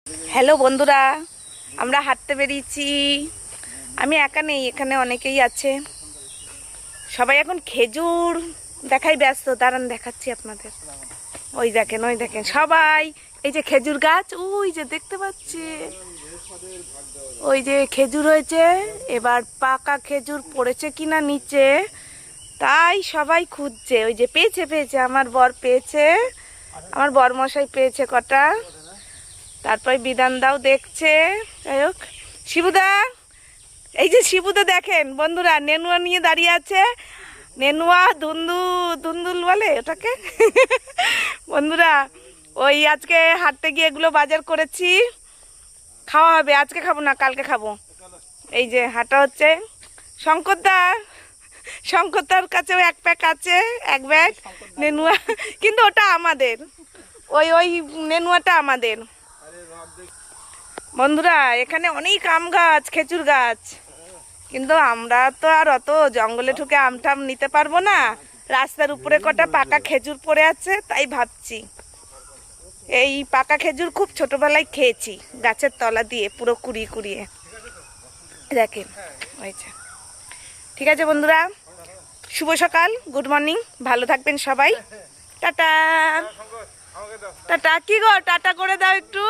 Hello বন্ধুরা, আমরা হাঁটতে বেরিয়েছি। আমি একা নেই, এখানে অনেকেই আছে। সবাই এখন খেজুর দেখাই ব্যস্ত। দাঁড়ান, দেখাচ্ছি আপনাদের। ওই দেখেন সবাই। এই যে খেজুর গাছ, ওই যে দেখতে পাচ্ছি, ওই যে খেজুর হয়েছে। এবার পাকা খেজুর পড়েছে কিনা নিচে, তাই সবাই খুঁজছে। ওই যে পেয়েছে আমার বর পেয়েছে, আমার বর মশাই পেয়েছে কটা। তারপর বিধান দাও দেখছে। যাই হোক, শিবুদা, এই যে শিবুদা দেখেন বন্ধুরা, নেনুয়া নিয়ে দাঁড়িয়ে আছে। নেনুয়া ধুন্দুল বলে ওটাকে। বন্ধুরা, ওই আজকে হাঁটতে গিয়ে এগুলো বাজার করেছি, খাওয়া হবে। আজকে খাবো না, কালকে খাবো। এই যে হাঁটা হচ্ছে। শঙ্করদার কাছেও এক প্যাক আছে, এক ব্যাগ নেনুয়া, কিন্তু ওটা আমাদের। ওই নেনুয়াটা আমাদের। বন্ধুরা, এখানে অনেক আম গাছ, খেজুর গাছ, কিন্তু আমরা তো আর অত জঙ্গলে ঢুকে আমটাম নিতে পারবো না। রাস্তার উপরে কটা পাকা খেজুর পড়ে আছে, তাই ভাবছি। এই পাকা খেজুর খুব ছোটবেলায় খেয়েছি, গাছের তলা দিয়ে পুরো কুড়িয়ে দেখেন। হয়েছে। ঠিক আছে বন্ধুরা, শুভ সকাল, গুড মর্নিং, ভালো থাকবেন সবাই। Tata tata. কি গো, টাটা করে দাও একটু।